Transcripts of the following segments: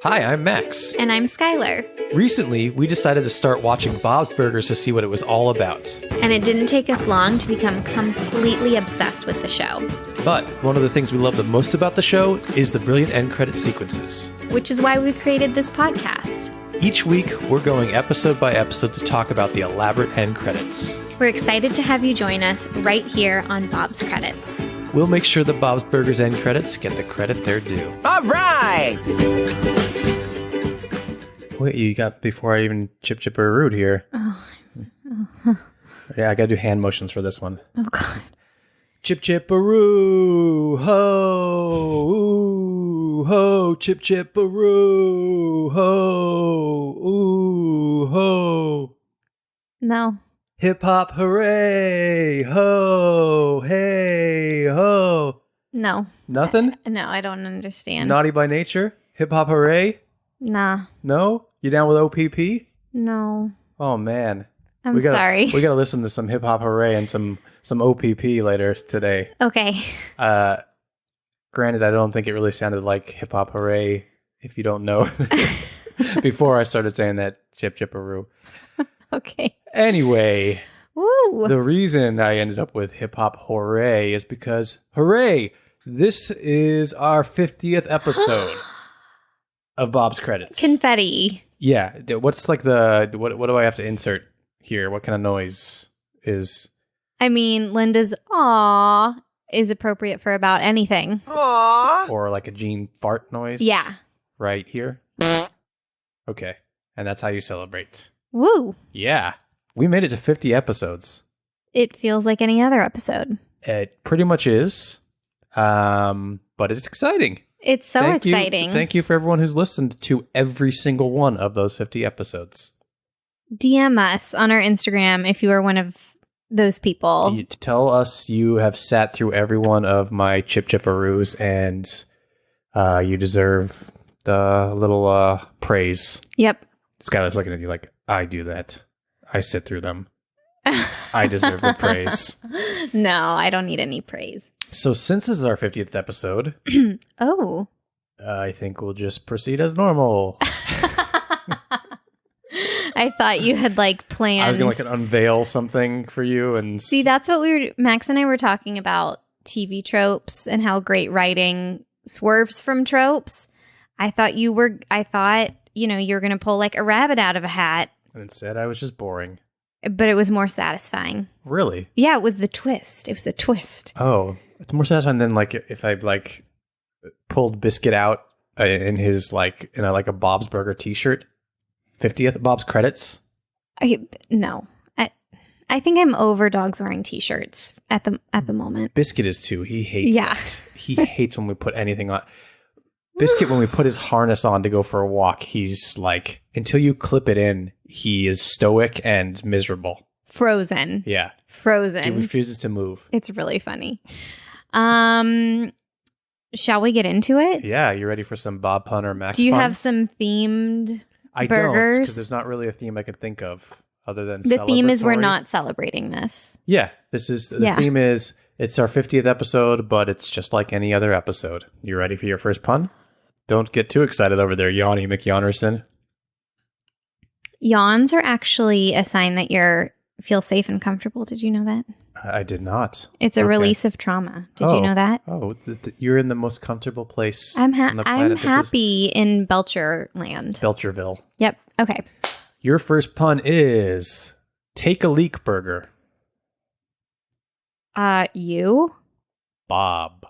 Hi, I'm Max. And I'm Skylar. Recently, we decided to start watching Bob's Burgers to see what it was all about. And it didn't take us long to become completely obsessed with the show. But one of the things we love the most about the show is the brilliant end credit sequences. Which is why we created this podcast. Each week, we're going episode by episode to talk about the elaborate end credits. We're excited to have you join us right here on Bob's Credits. We'll make sure the Bob's Burgers end credits get the credit they're due. All right! Wait, you got before I even chip-chip-a-root here. Oh. Yeah, I gotta do hand motions for this one. Oh, God. Chip-chip-a-roo, ho, ooh, ho, chip-chip-a-roo, ho, ooh, ho. No. Hip-hop hooray, ho, hey, ho. No. Nothing? No, I don't understand. Naughty by nature? Hip-hop hooray? Nah. No? You down with OPP? No. Oh, man. I'm sorry. We gotta listen to some hip-hop hooray and some OPP later today. Okay. Granted, I don't think it really sounded like hip-hop hooray, if you don't know. Before I started saying that chip-chip-a-roo. Okay. Anyway, Woo! the reason I ended up with hip-hop hooray is because, hooray, this is our 50th episode of Bob's Credits. Confetti. Yeah. What's like the... What do I have to insert here? What kind of noise is... I mean, Linda's aw is appropriate for about anything. Aww. Or like a Gene fart noise? Yeah. Right here? Okay. And that's how you celebrate. Woo! Yeah. We made it to 50 episodes. It feels like any other episode. It pretty much is. But it's exciting. It's so exciting. Thank you for everyone who's listened to every single one of those 50 episodes. DM us on our Instagram if you are one of those people. You tell us you have sat through every one of my chip-chip-a-roos and you deserve the little praise. Yep. Skylar's looking at you like, I do that. I sit through them. I deserve the praise. No, I don't need any praise. So since this is our 50th episode, Oh. I think we'll just proceed as normal. I thought you had planned. I was going to unveil something for you and See, that's what Max and I were talking about TV tropes and how great writing swerves from tropes. I thought you were going to pull like a rabbit out of a hat. And instead I was just boring. But it was more satisfying. Really? Yeah, it was the twist. It was a twist. Oh, it's more satisfying than if I pulled Biscuit out in his in a Bob's Burger t-shirt. 50th Bob's Credits. No. I think I'm over dogs wearing t-shirts at the moment. Biscuit is too. He hates that. He hates when we put anything on. Biscuit, when we put his harness on to go for a walk, he's until you clip it in, he is stoic and miserable. Frozen. Yeah. Frozen. He refuses to move. It's really funny. Shall we get into it? Yeah, you ready for some Bob pun or Max Do you pun? have some themed I burgers? don't, because there's not really a theme I could think of other than The theme is we're celebratory. not celebrating this. Yeah, the theme is it's our 50th episode, but it's just like any other episode. You ready for your first pun? Don't get too excited over there, Yawny McYawnerson. Yawns are actually a sign that you feel safe and comfortable. Did you know that? I did not. It's a Okay. release of trauma. Did you know that? Oh, you're in the most comfortable place I'm on the planet. I'm happy in Belcher land. Belcherville. Yep. Okay. Your first pun is Take a Leak Burger. You? Bob,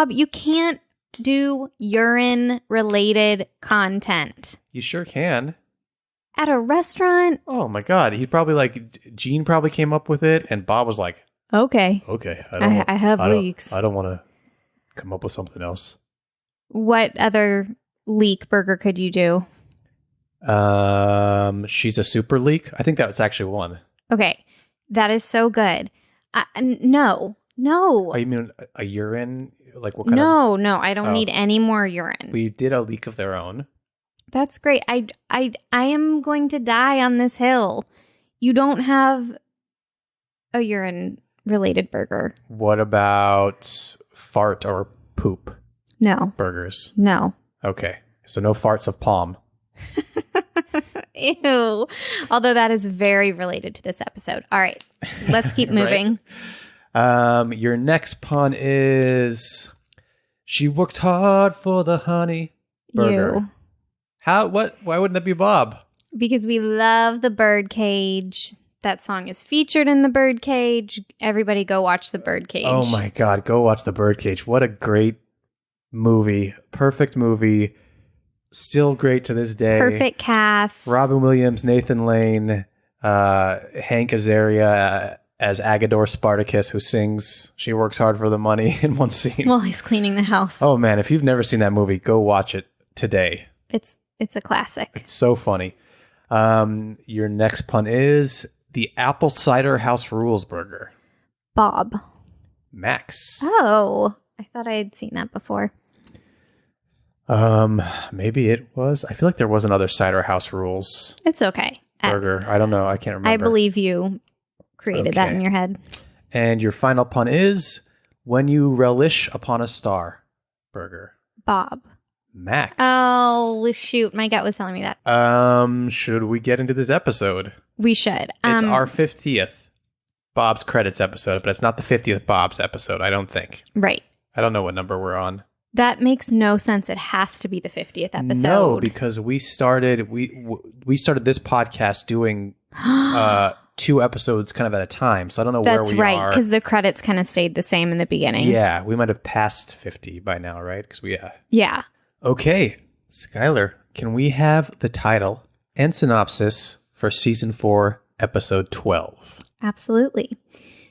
you can't do urine-related content. you sure can. At a restaurant? Oh my God, he probably Gene probably came up with it, and Bob was like, Okay. "Okay, I have leaks. I don't want to come up with something else." What other leak burger could you do? She's a super leak. I think that was actually one. Okay. That is so good. No. Oh, you mean a urine? What kind of? No, I don't Oh. need any more urine. We did a leak of their own. That's great. I am going to die on this hill. You don't have a urine related burger. What about fart or poop No. burgers? No. Okay. So no farts of palm. Ew. Although that is very related to this episode. All right, let's keep moving. Your next pun is, she worked hard for the honey burger. You. Why wouldn't that be Bob? Because we love the Birdcage. That song is featured in the Birdcage. Everybody go watch the Birdcage. Oh my God, go watch the Birdcage. What a great movie. Perfect movie. Still great to this day. Perfect cast. Robin Williams, Nathan Lane, Hank Azaria as Agador Spartacus, who sings She Works Hard for the Money in one scene. Well, he's cleaning the house. Oh man, if you've never seen that movie, go watch it today. It's a classic. It's so funny. Your next pun is the Apple Cider House Rules Burger. Bob. Max. Oh, I thought I had seen that before. Maybe it was. I feel like there was another Cider House Rules It's okay. burger. I don't know. I can't remember. I believe you created that Okay. in your head. And your final pun is when you relish upon a star burger. Bob. Max. Oh, shoot. My gut was telling me that. Should we get into this episode? We should. It's our 50th Bob's Credits episode, but it's not the 50th Bob's episode, I don't think. Right. I don't know what number we're on. That makes no sense. It has to be the 50th episode. No, because we started this podcast doing 2 episodes kind of at a time. So I don't know That's where we right, are. because the credits kind of stayed the same in the beginning. Yeah, we might have passed 50 by now, right? Because Yeah. Okay, Skylar, can we have the title and synopsis for season 4, episode 12? Absolutely.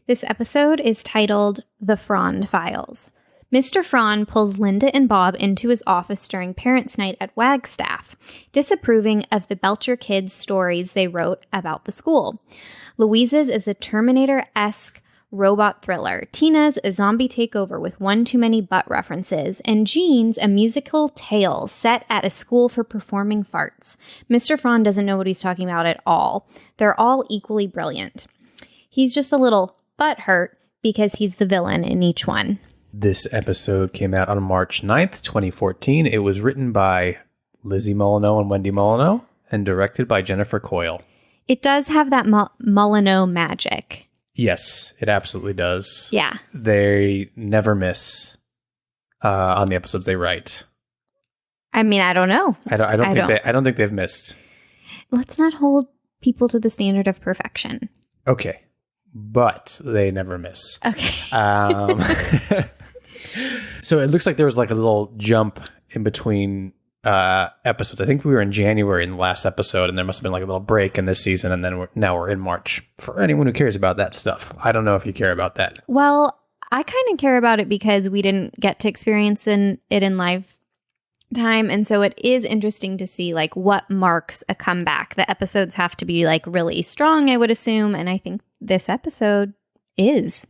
This episode is titled The Frond Files. Mr. Frond pulls Linda and Bob into his office during Parents' Night at Wagstaff, disapproving of the Belcher kids' stories they wrote about the school. Louise's is a Terminator-esque robot thriller. Tina's a zombie takeover with one too many butt references. And Jean's a musical tale set at a school for performing farts. Mr. Frond doesn't know what he's talking about at all. They're all equally brilliant. He's just a little butthurt because he's the villain in each one. This episode came out on March 9th, 2014. It was written by Lizzie Molyneux and Wendy Molyneux and directed by Jennifer Coyle. It does have that Molyneux magic. Yes, it absolutely does. Yeah. They never miss on the episodes they write. I mean, I don't know. I don't think they've missed. Let's not hold people to the standard of perfection. Okay, but they never miss. Okay. So it looks like there was like a little jump in between episodes. I think we were in January in the last episode, and there must have been like a little break in this season, and then now we're in March. For anyone who cares about that stuff, I don't know if you care about that. Well, I kind of care about it because we didn't get to experience it in live time, and so it is interesting to see like what marks a comeback. The episodes have to be like really strong, I would assume, and I think this episode is.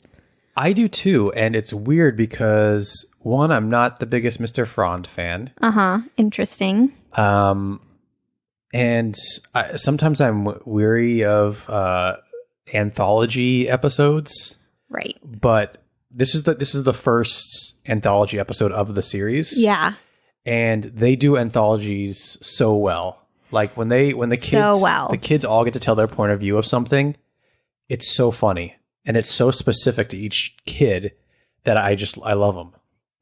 I do too, and it's weird because one, I'm not the biggest Mr. Frond fan. Interesting. And sometimes I'm weary of anthology episodes. Right. But this is the first anthology episode of the series. Yeah. And they do anthologies so well. Like when the kids all get to tell their point of view of something, it's so funny. And it's so specific to each kid that I love them.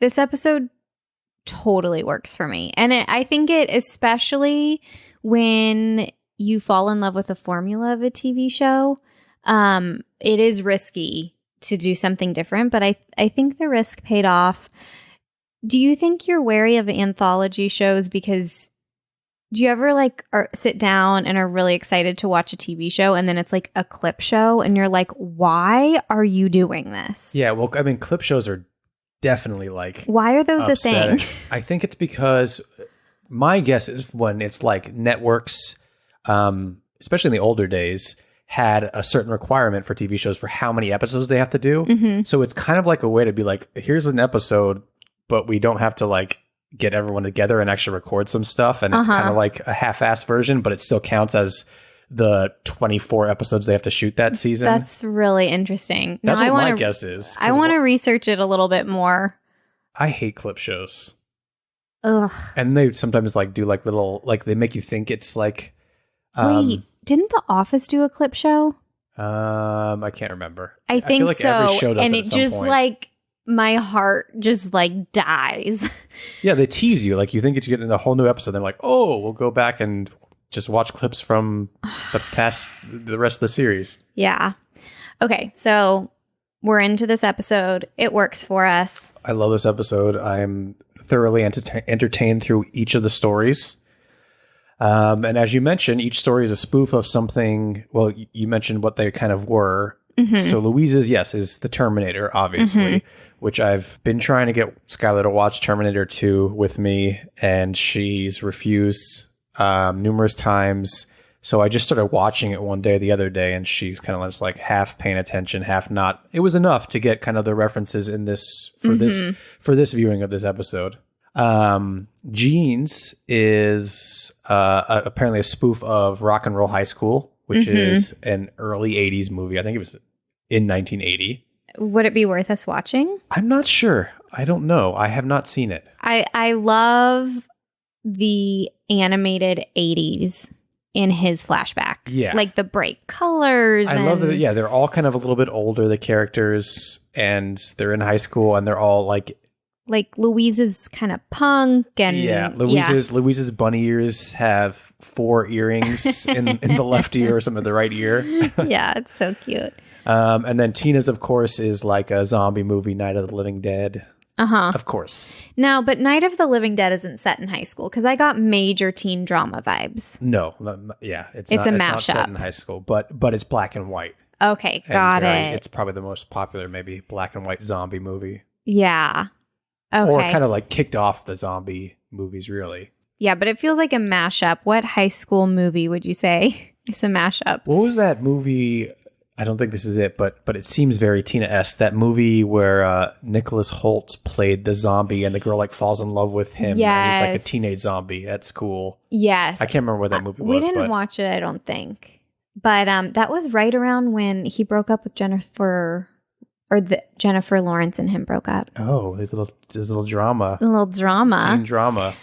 This episode totally works for me. And I think it, especially when you fall in love with the formula of a TV show, it is risky to do something different, but I think the risk paid off. Do you think you're wary of anthology shows because do you ever sit down and are really excited to watch a TV show and then it's like a clip show and you're like, why are you doing this? Yeah, well, I mean, clip shows are definitely why are those upsetting. a thing? I think it's because my guess is when it's like networks, especially in the older days, had a certain requirement for TV shows for how many episodes they have to do. Mm-hmm. So it's kind of like a way to be like, here's an episode, but we don't have to get everyone together and actually record some stuff. And it's kind of like a half-assed version, but it still counts as the 24 episodes they have to shoot that season. That's really interesting. That's what my guess is. I want to research it a little bit more. I hate clip shows. Ugh. And they sometimes like do like little, like they make you think it's like. Wait, didn't The Office do a clip show? I can't remember. I think feel like so. every show does and it it at some just point. like my heart just like dies. Yeah, they tease you. Like you think it's getting a whole new episode. They're like, oh, we'll go back and just watch clips from the rest of the series. Yeah. Okay, so we're into this episode. It works for us. I love this episode. I'm thoroughly entertained through each of the stories. And as you mentioned, each story is a spoof of something. Well, you mentioned what they kind of were. Mm-hmm. So Louise's, yes, is the Terminator, obviously, which I've been trying to get Skylar to watch Terminator 2 with me, and she's refused numerous times. So I just started watching it one day the other day, and she's kind of just like half paying attention, half not. It was enough to get kind of the references in this for this viewing of this episode. Jeans is apparently a spoof of Rock and Roll High School, which is an early 80s movie. I think it was in 1980. Would it be worth us watching? I'm not sure. I don't know. I have not seen it. I love the animated 80s in his flashback. Yeah. Like the bright colors. I love that. Yeah, they're all kind of a little bit older, the characters, and they're in high school, and they're all like Louise is kind of punk, and Louise's bunny ears have 4 earrings in the left ear or some of the right ear. Yeah, it's so cute. And then Tina's, of course, is like a zombie movie, Night of the Living Dead. Of course. No, but Night of the Living Dead isn't set in high school because I got major teen drama vibes. No, yeah, it's a not mashup. set in high school, but it's black and white. Okay, got it. It's probably the most popular, maybe black and white zombie movie. Yeah. Okay. Or kind of like kicked off the zombie movies, really. Yeah, but it feels like a mashup. What high school movie would you say is a mashup? What was that movie? I don't think this is it, but it seems very Tina-esque. That movie where Nicholas Hoult played the zombie and the girl like falls in love with him. Yes. And he's like a teenage zombie. That's cool. Yes. I can't remember what that movie was. We didn't watch it, I don't think. But that was right around when he broke up with Jennifer, or Jennifer Lawrence and him broke up. Oh, his little drama. A little drama. Teen drama.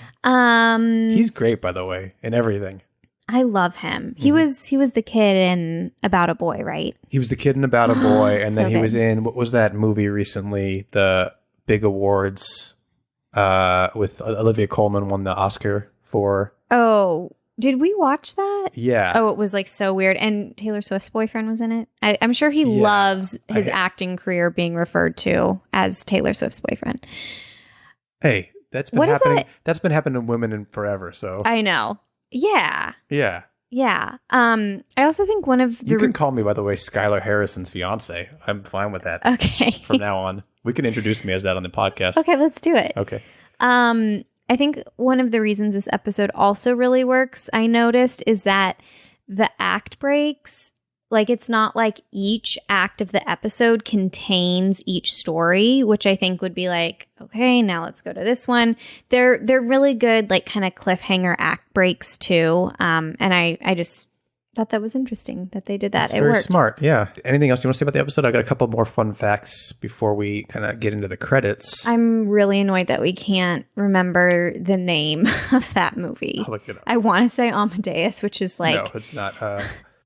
He's great, by the way, in everything. I love him. He was the kid in About a Boy, right? He was the kid in About a Boy, and then So he was good. in, what was that movie recently? The big awards with Olivia Colman won the Oscar for. Oh, did we watch that? Yeah. Oh, it was like so weird. And Taylor Swift's boyfriend was in it. I'm sure he loves his acting career being referred to as Taylor Swift's boyfriend. Hey, that's been What is happening. that? That's been happening to women in forever. So I know. Yeah. yeah. Yeah. I also think one of the You can call me, by the way, Skylar Harrison's fiance. I'm fine with that. Okay. From now on, we can introduce me as that on the podcast. Okay, let's do it. Okay. I think one of the reasons this episode also really works, I noticed, is that the act breaks, like it's not like each act of the episode contains each story, which I think would be like, okay, now let's go to this one. They're really good, like kind of cliffhanger act breaks too. And I just thought that was interesting that they did that. It's it very worked. smart. Yeah. Anything else you want to say about the episode? I got a couple more fun facts before we kind of get into the credits. I'm really annoyed that we can't remember the name of that movie. I'll look it up. I want to say Amadeus, which is like No, it's not.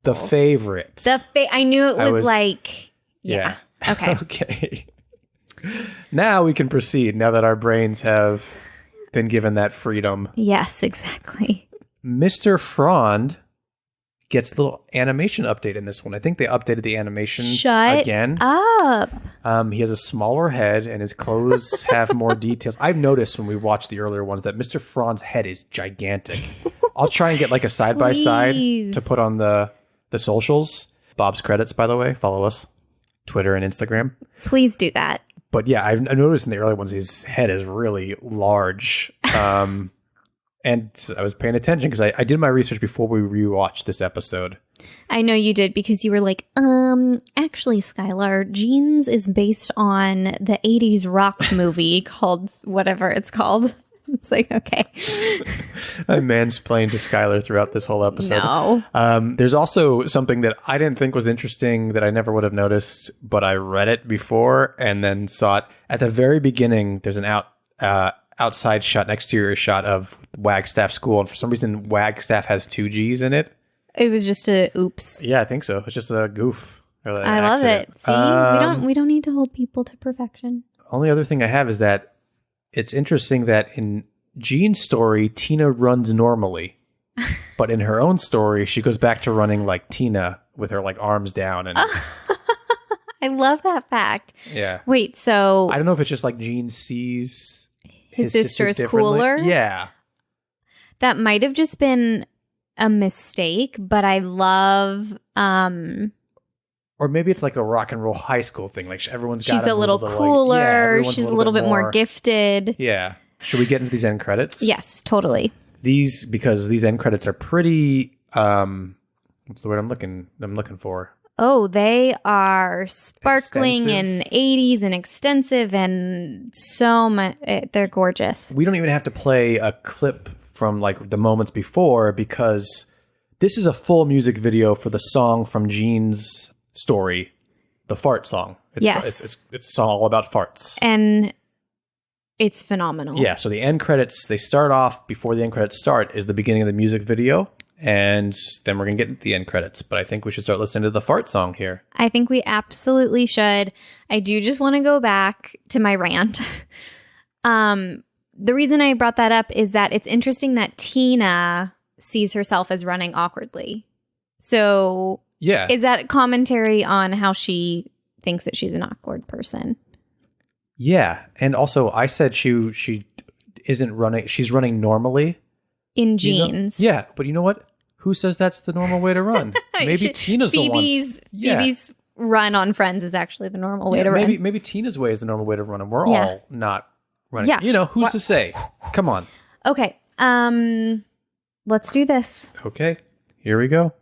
The Favorite. I knew it was, like Yeah. Okay. Okay. Now we can proceed, now that our brains have been given that freedom. Yes, exactly. Mr. Frond gets a little animation update in this one. I think they updated the animation again. Up. He has a smaller head and his clothes have more details. I've noticed when we watched the earlier ones that Mr. Frond's head is gigantic. I'll try and get like a side-by-side to put on the socials. Bob's credits, by the way. Follow us. Twitter and Instagram. Please do that. But yeah, I've noticed in the early ones, his head is really large. And I was paying attention because I did my research before we rewatched this episode. I know you did because you were like, actually, Skylar, Jeans is based on the 80s rock movie called whatever it's called. It's like, okay. I mansplained to Skylar throughout this whole episode. No. There's also something that I didn't think was interesting that I never would have noticed, but I read it before and then saw it. At the very beginning, there's an outside shot, an exterior shot of Wagstaff School, and for some reason Wagstaff has 2 G's in it. It was just a oops. Yeah, I think so. It's just a goof. Or an I love accident. it. See, we don't need to hold people to perfection. Only other thing I have is that it's interesting that in Jean's story, Tina runs normally, but in her own story, she goes back to running like Tina with her like arms down and. I love that fact. Yeah. Wait, so I don't know if it's just like Gene sees his sister is differently. cooler? Yeah. That might have just been a mistake, but I love Or maybe it's like a rock and roll high school thing. Like everyone's got she's a little cooler. She's a little bit more gifted. Yeah. Should we get into these end credits? Yes, totally. Because these end credits are pretty what's the word I'm looking for? Oh, they are sparkling Extensive. and 80s and extensive and so much. They're gorgeous. We don't even have to play a clip from like the moments before because this is a full music video for the song from Gene's story, the fart song. It's a song all about farts. And it's phenomenal. Yeah, so the end credits, they start off before the end credits start is the beginning of the music video. And then we're going to get into the end credits. But I think we should start listening to the fart song here. I think we absolutely should. I do just want to go back to my rant. The reason I brought that up is that it's interesting that Tina sees herself as running awkwardly. So yeah, is that a commentary on how she thinks that she's an awkward person? Yeah. And also I said she isn't running. She's running normally. In jeans. Yeah, but you know what? Who says that's the normal way to run? Maybe Tina's the one. Phoebe's run on Friends is actually the normal way to run. Maybe Tina's way is the normal way to run, and we're all not running. Yeah. You know, who's to say? Come on. Okay. Let's do this. Okay. Here we go.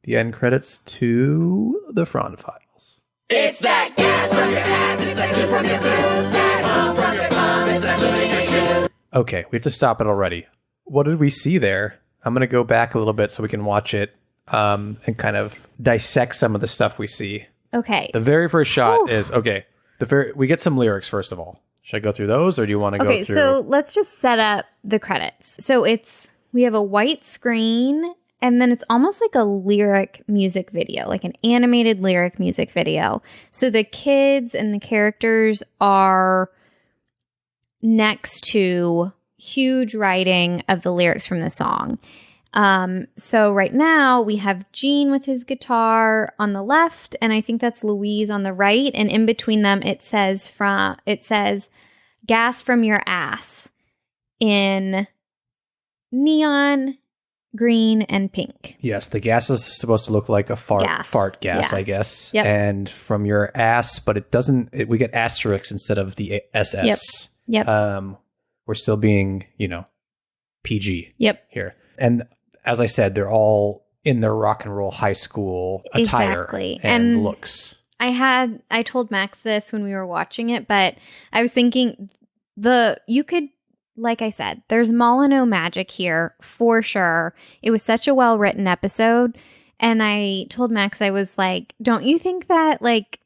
The end credits to the Frond Files. It's that gas from your ass, it's that tube from your food, that hum from your bum, it's that boot in your shoe. Okay, we have to stop it already. What did we see there? I'm going to go back a little bit so we can watch it and kind of dissect some of the stuff we see. Okay. The very first shot is, okay, we get some lyrics first of all. Should I go through those or do you want to go through? Okay, so let's just set up the credits. So we have a white screen and then it's almost like a lyric music video, like an animated lyric music video. So the kids and the characters are next to huge writing of the lyrics from the song. So right now we have Gene with his guitar on the left, and I think that's Louise on the right. And in between them, it says "gas from your ass" in neon green and pink. Yes, the gas is supposed to look like a fart gas, Yeah. I guess. Yep. And from your ass, but it doesn't. We get asterisks instead of the SS. Yep. We're still being, PG. Yep. Here. And as I said, they're all in their rock and roll high school attire and looks. I told Max this when we were watching it, but I was thinking like I said, there's Molyneux magic here for sure. It was such a well-written episode. And I told Max, I was like, don't you think that like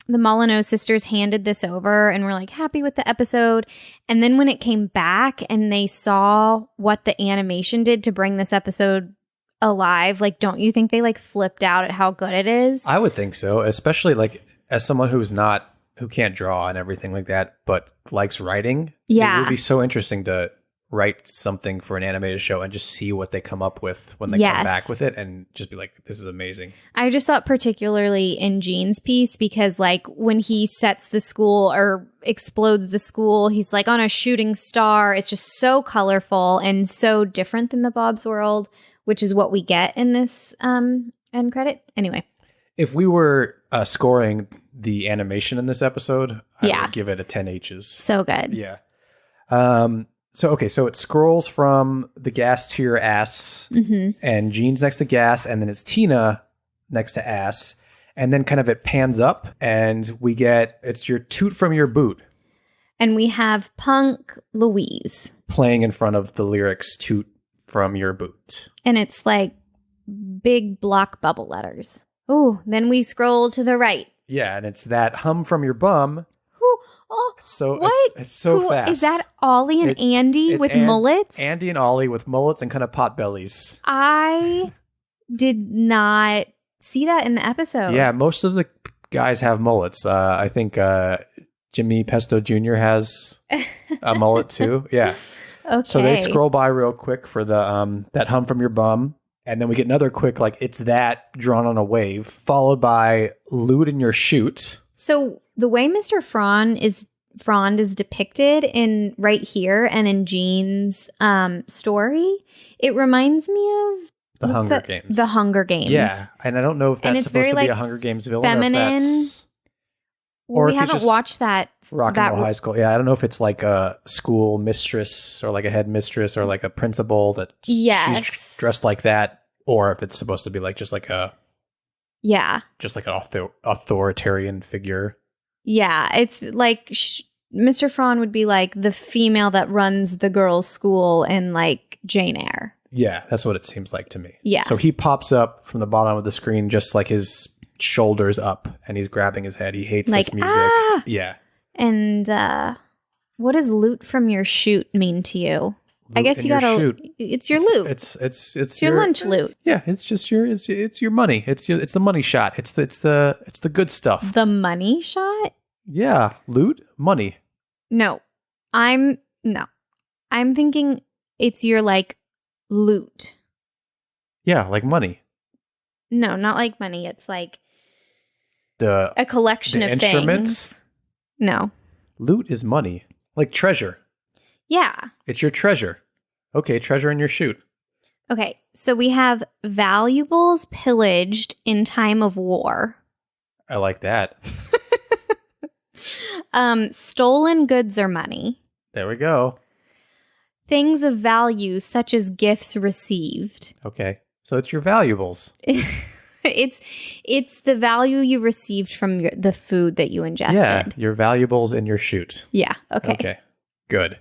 the Molyneux sisters handed this over and were like happy with the episode? And then when it came back and they saw what the animation did to bring this episode alive, like, don't you think they like flipped out at how good it is? I would think so, especially like as someone who can't draw and everything like that, but likes writing. Yeah. It would be so interesting to write something for an animated show and just see what they come up with when they come back with it and just be like, this is amazing. I just thought particularly in Gene's piece, because like when he sets the school or explodes the school, he's like on a shooting star. It's just so colorful and so different than the Bob's World, which is what we get in this end credit. Anyway. If we were scoring the animation in this episode, I would give it a 10 H's. So good. Yeah. So it scrolls from the gas to your ass, and Gene's next to gas, and then it's Tina next to ass, and then kind of it pans up, and we get, it's your toot from your boot. And we have Punk Louise playing in front of the lyrics, toot from your boot. And it's like big block bubble letters. Ooh, then we scroll to the right. Yeah, and it's that hum from your bum. Oh, So what? it's so Who, fast. Is that Ollie and Andy It's with mullets? Andy and Ollie with mullets and kind of pot bellies. I did not see that in the episode. Yeah, most of the guys have mullets. I think Jimmy Pesto Jr. has a mullet too. Yeah. Okay. So they scroll by real quick for the that hum from your bum. And then we get another quick, like, it's that drawn on a wave, followed by loot in your chute. So the way Mr. Frond is depicted in right here and in Jean's story, it reminds me of The Hunger Games. The Hunger Games. Yeah. And I don't know if that's supposed to be a Hunger Games villain feminine. or if that's... Well, we haven't watched that. Rock and Roll High School. Yeah, I don't know if it's like a school mistress or like a headmistress or like a principal that she's dressed like that, or if it's supposed to be like just like an authoritarian figure. Yeah, it's like Mr. Frond would be like the female that runs the girls' school in like Jane Eyre. Yeah, that's what it seems like to me. Yeah. So he pops up from the bottom of the screen, just like his shoulders up, and he's grabbing his head. He hates like, this music. Ah! Yeah. And what does loot from your chute mean to you? Loot I guess you gotta. chute. It's your loot. It's your lunch loot. Yeah, it's just it's your money. It's the money shot. It's the good stuff. The money shot. Yeah, loot, money. No, I'm thinking it's your like loot. Yeah, like money. No, not like money. It's like a collection the of instruments? things. No. Loot is money. Like treasure. Yeah. It's your treasure. Okay, treasure in your chute. Okay, so we have valuables pillaged in time of war. I like that. Stolen goods or money. There we go. Things of value such as gifts received. Okay. So it's your valuables. It's the value you received from the food that you ingested. Yeah, your valuables in your chute. Yeah, okay. Okay, good.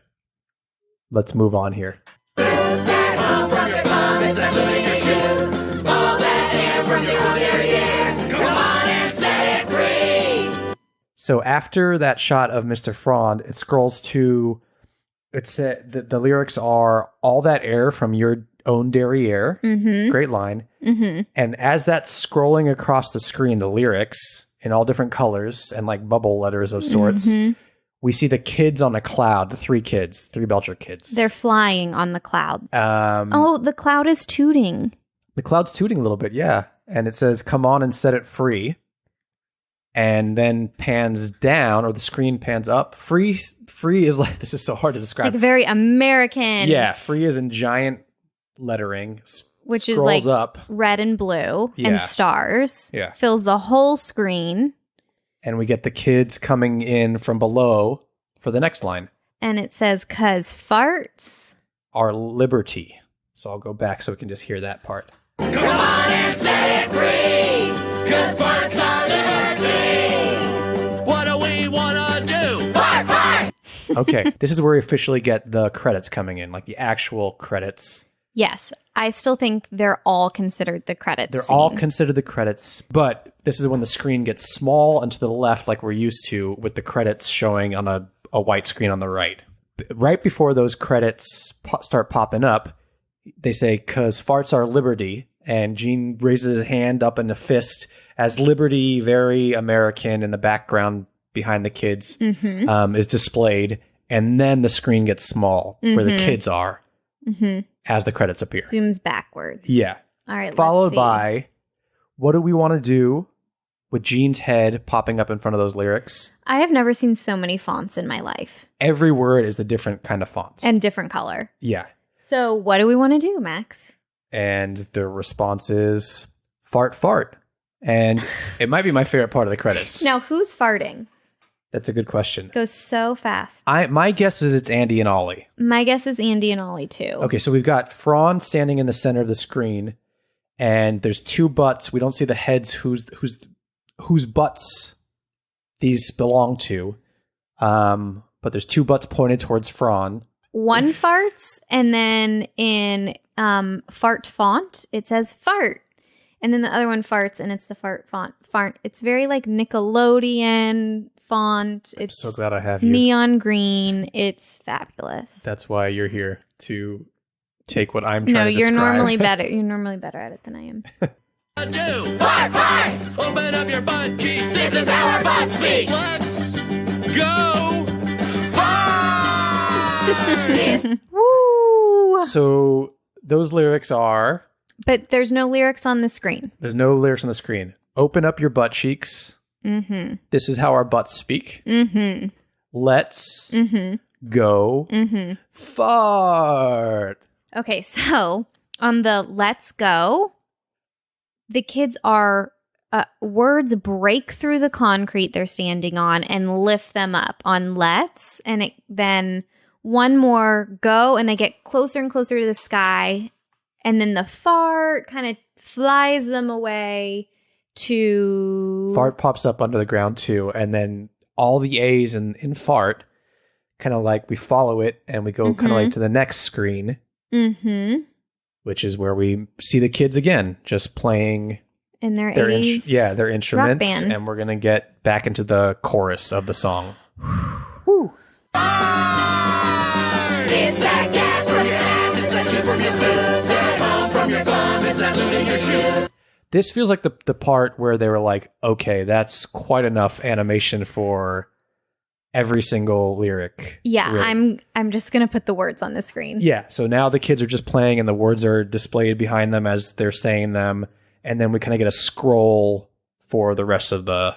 Let's move on here. That hum from your bum is like loot in your chute. All that air from your own derriere. Come on and set it free. So after that shot of Mr. Frond, it scrolls to... the lyrics are, all that air from your own derriere. Mm-hmm. Great line. Mm-hmm. And as that's scrolling across the screen, the lyrics in all different colors and like bubble letters of sorts, we see the kids on a cloud, the three Belcher kids. They're flying on the cloud. Oh, the cloud is tooting. The cloud's tooting a little bit, yeah. And it says, come on and set it free. And then pans down, or the screen pans up. Free is like, this is so hard to describe. It's like very American. Yeah, free is in giant lettering. Which is scrolls like up. red and blue and stars. Yeah. Fills the whole screen. And we get the kids coming in from below for the next line. And it says, 'cause farts are liberty. So I'll go back so we can just hear that part. Come on and set it free. 'Cause farts are liberty. What do we wanna do? Fart, fart! Okay, this is where we officially get the credits coming in, like the actual credits. Yes, I still think they're all considered the credits. They're all considered the credits, but this is when the screen gets small and to the left like we're used to, with the credits showing on a white screen on the right. Right before those credits start popping up, they say, 'cause farts are liberty, and Gene raises his hand up in a fist as liberty, very American, in the background behind the kids, is displayed, and then the screen gets small where the kids are. As the credits appear. Zooms backwards. Yeah. All right. Followed by, what do we want to do with Gene's head popping up in front of those lyrics? I have never seen so many fonts in my life. Every word is a different kind of font. And different color. Yeah. So what do we want to do, Max? And the response is, fart, fart. And it might be my favorite part of the credits. Now, who's farting? That's a good question. Goes so fast. My guess is it's Andy and Ollie. My guess is Andy and Ollie, too. Okay, so we've got Frond standing in the center of the screen, and there's two butts. We don't see the heads whose butts these belong to. But there's two butts pointed towards Frond. One farts, and then in fart font, it says fart. And then the other one farts, and it's the fart font. Fart. It's very like Nickelodeon, font. It's so glad I have you. neon green. It's fabulous. That's why you're here, to take what I'm trying to you're describe. normally better. You're normally better at it than I am. Do. Fart, fart. Open up your butt cheeks. This is how our butts speak. Let's go. Fart. Woo! So those lyrics are... But there's no lyrics on the screen. There's no lyrics on the screen. Open up your butt cheeks. Mm-hmm. This is how our butts speak. Mm-hmm. Let's Mm-hmm. go Mm-hmm. fart. Okay, so on the let's go, the kids are words break through the concrete they're standing on and lift them up on let's, and then one more go, and they get closer and closer to the sky, and then the fart kind of flies them away to... Fart pops up under the ground too, and then all the A's in fart, kind of like we follow it, and we go kind of like to the next screen, which is where we see the kids again, just playing... In their their 80s their instruments, rock band. and we're gonna get back into the chorus of the song. It's that gas from your ass. It's that tube from your food. That home from your bum. It's that loot in your shoe. This feels like the part where they were like, okay, that's quite enough animation for every single lyric. Yeah, really. I'm just gonna put the words on the screen. Yeah, so now the kids are just playing and the words are displayed behind them as they're saying them, and then we kind of get a scroll for the rest of the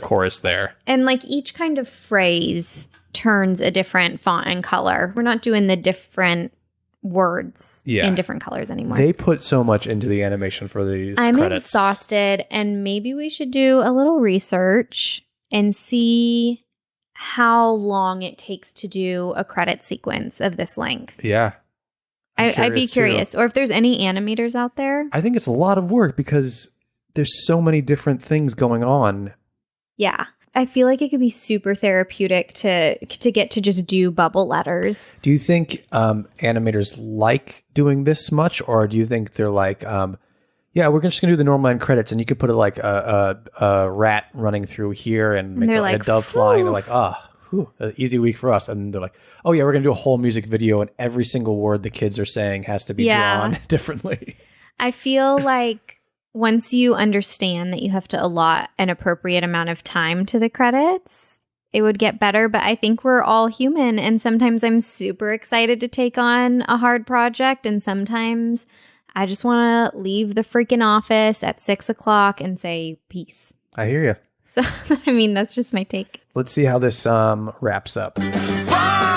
chorus there. And like each kind of phrase turns a different font and color. We're not doing the different words in different colors anymore. They put so much into the animation for these I'm credits. exhausted, and maybe we should do a little research and see how long it takes to do a credit sequence of this length. Yeah. I'd be curious. Or if there's any animators out there. I think it's a lot of work because there's so many different things going on. Yeah. I feel like it could be super therapeutic to get to just do bubble letters. Do you think animators like doing this much, or do you think they're like, yeah, we're just going to do the normal end credits, and you could put like a rat running through here and make like a dove flying. They're like, an easy week for us. And they're like, oh yeah, we're going to do a whole music video, and every single word the kids are saying has to be drawn differently. I feel like once you understand that you have to allot an appropriate amount of time to the credits, it would get better. But I think we're all human, and sometimes I'm super excited to take on a hard project, and sometimes I just want to leave the freaking office at 6 o'clock and say peace. I hear you. So, I mean, that's just my take. Let's see how this wraps up.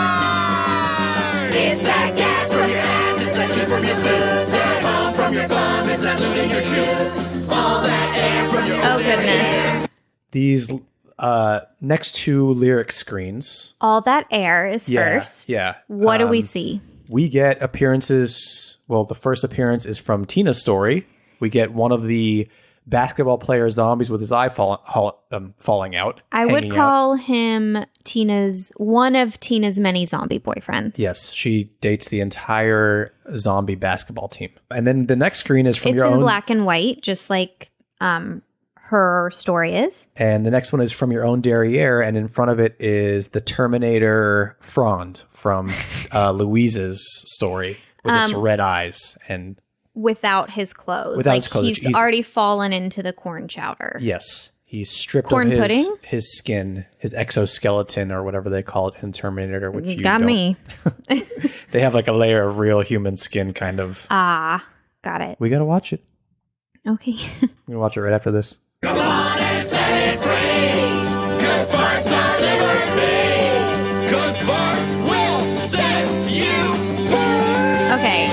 Fart! It's that gas from your ass. It's that tube from your food. That home from your bum. It's that loot in your shoe. All that air from your goodness. These next two lyric screens. All that air is first. Yeah. What do we see? We get appearances. Well, the first appearance is from Tina's story. We get one of the basketball player zombies with his eye falling out. I would call him one of Tina's many zombie boyfriends. Yes, she dates the entire zombie basketball team. And then the next screen is from your own. It's in black and white, just like her story is. And the next one is from your own derriere, and in front of it is the Terminator Frond from Louise's story with its red eyes and without his clothes. Without his clothes. He's already fallen into the corn chowder. Yes. He's stripped corn of pudding? his skin, his exoskeleton, or whatever they call it in Terminator, which you got don't. me. They have like a layer of real human skin, kind of. Ah, got it. We gotta watch it. Okay. We're gonna watch it right after this. Come on and set it free. 'Cause farts are liberty. 'Cause farts will set you free. Okay,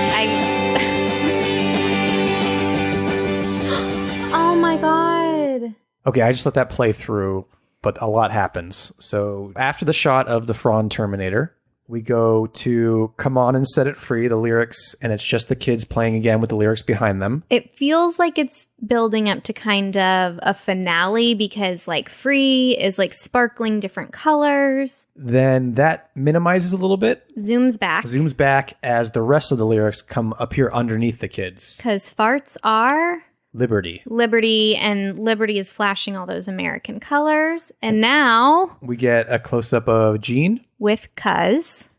Oh my god. Okay, I just let that play through, but a lot happens. So after the shot of the Frond Terminator, we go to Come On and Set It Free, the lyrics, and it's just the kids playing again with the lyrics behind them. It feels like it's building up to kind of a finale because like free is like sparkling different colors. Then that minimizes a little bit. Zooms back as the rest of the lyrics appear underneath the kids. because farts are Liberty, and Liberty is flashing all those American colors. And now we get a close-up of Jean with Cuz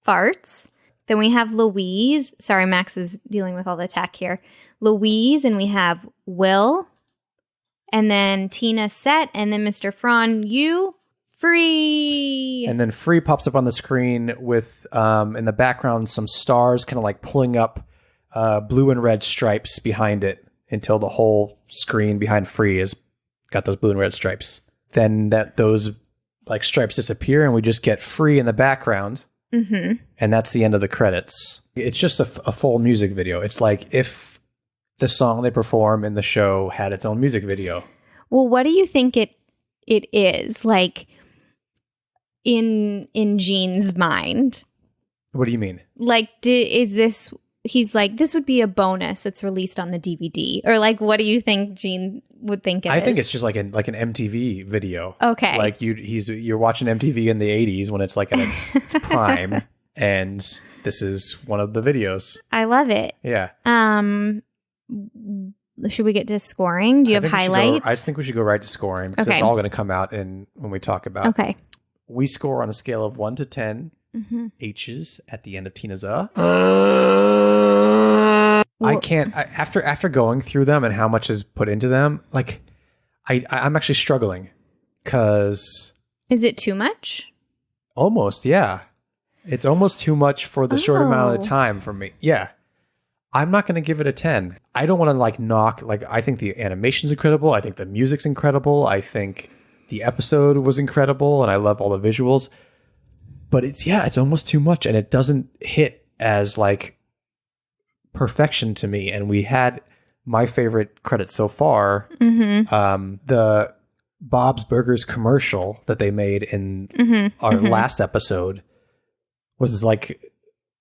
farts. Then we have Louise. Sorry, Max is dealing with all the tech here. Louise, and we have Will. And then Tina Set, and then Mr. Frond, you free. And then free pops up on the screen with, in the background, some stars kind of like pulling up blue and red stripes behind it until the whole screen behind free has got those blue and red stripes. Then those like stripes disappear and we just get free in the background. Mm-hmm. And that's the end of the credits. It's just a full music video. It's like if the song they perform in the show had its own music video. Well, what do you think it is like in Gene's mind? What do you mean? Like, is this? He's like, this would be a bonus that's released on the DVD, or like, what do you think Gene would think it is? I think it's just like an MTV video. Okay, like you're watching MTV in the '80s when it's like at its prime, and this is one of the videos. I love it. Yeah. Should we get to scoring? Do you have highlights? I think we should go right to scoring because it's all going to come out when we talk about. Okay. We score on a scale of 1 to 10 H's at the end of Tina's I can't. After going through them and how much is put into them, like I'm actually struggling because. Is it too much? Almost, yeah. It's almost too much for the short amount of time for me. Yeah. I'm not going to give it a 10. I don't want to knock, I think the animation's incredible. I think the music's incredible. I think the episode was incredible and I love all the visuals. But it's almost too much and it doesn't hit as perfection to me. And we had my favorite credit so far, the Bob's Burgers commercial that they made in our last episode was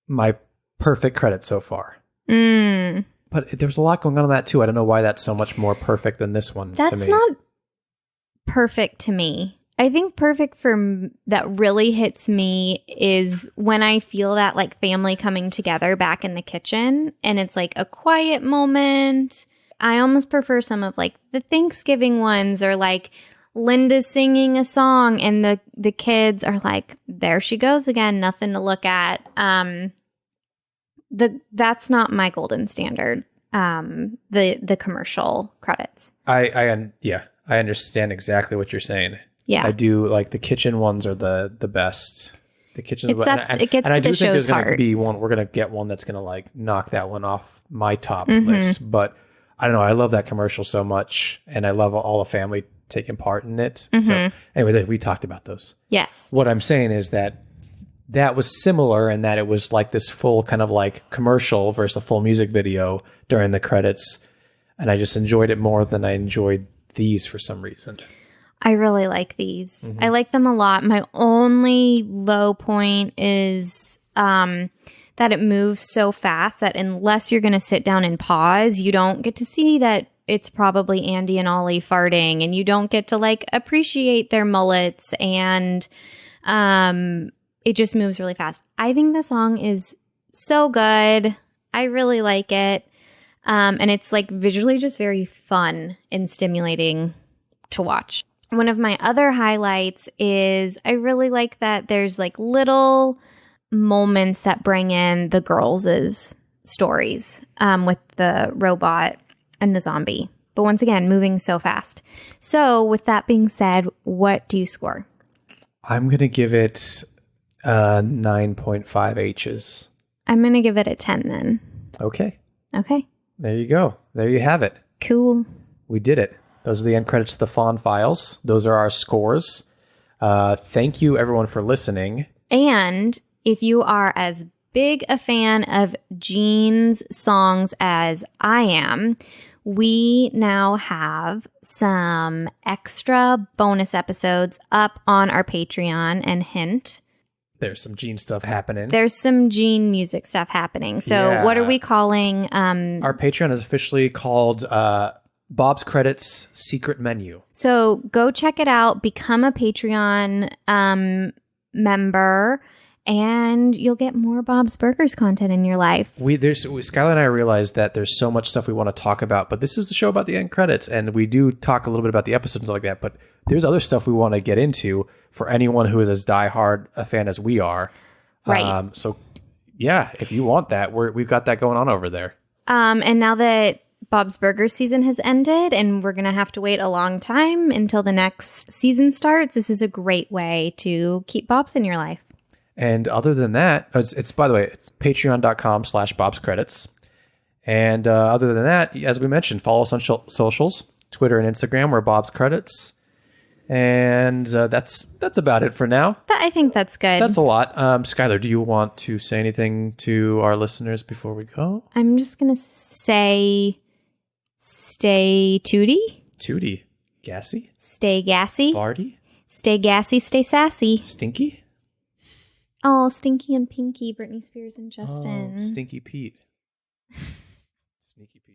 my perfect credit so far. But there's a lot going on in that too. I don't know why that's so much more perfect than this one. That's to me. Not perfect to me. I think perfect that really hits me is when I feel that family coming together back in the kitchen and it's a quiet moment. I almost prefer some of the Thanksgiving ones or Linda's singing a song and the kids are there she goes again, nothing to look at. That's not my golden standard. The commercial credits. I understand exactly what you're saying. Yeah, I do. The kitchen ones are the best. The kitchen. It gets to the show's heart. Going to be one. We're going to get one that's going to knock that one off my top list. But I don't know. I love that commercial so much, and I love all the family taking part in it. So anyway, we talked about those. Yes. What I'm saying is that was similar in that it was this full kind of commercial versus a full music video during the credits. And I just enjoyed it more than I enjoyed these for some reason. I really like these. I like them a lot. My only low point is that it moves so fast that unless you're going to sit down and pause, you don't get to see that it's probably Andy and Ollie farting, and you don't get to appreciate their mullets, and it just moves really fast. I think the song is so good. I really like it. And it's visually just very fun and stimulating to watch. One of my other highlights is I really like that there's little moments that bring in the girls' stories with the robot and the zombie. But once again, moving so fast. So with that being said, what do you score? I'm going to give it 9.5 H's. I'm going to give it a 10 then. Okay. There you go. There you have it. Cool. We did it. Those are the end credits to the Frond Files. Those are our scores. Thank you, everyone, for listening. And if you are as big a fan of Gene's songs as I am, we now have some extra bonus episodes up on our Patreon. And hint, there's some Gene stuff happening. There's some Gene music stuff happening. So what are we calling? Our Patreon is officially called Bob's Credits Secret Menu. So go check it out. Become a Patreon member. and you'll get more Bob's Burgers content in your life. Skylar and I realized that there's so much stuff we want to talk about, but this is the show about the end credits, and we do talk a little bit about the episodes like that, but there's other stuff we want to get into for anyone who is as diehard a fan as we are. Right. So yeah, if you want that, we've got that going on over there. And now that Bob's Burgers season has ended and we're going to have to wait a long time until the next season starts, this is a great way to keep Bob's in your life. And other than that, it's by the way, it's patreon.com/BobsCredits. And other than that, as we mentioned, follow us on socials, Twitter and Instagram, we're Bob's Credits. And that's about it for now. I think that's good. That's a lot. Skylar, do you want to say anything to our listeners before we go? I'm just going to say stay tooty. Tooty. Gassy? Stay gassy. Farty? Stay gassy, stay sassy. Stinky? Oh, Stinky and Pinky, Britney Spears and Justin. Oh, Stinky Pete. Sneaky Pete.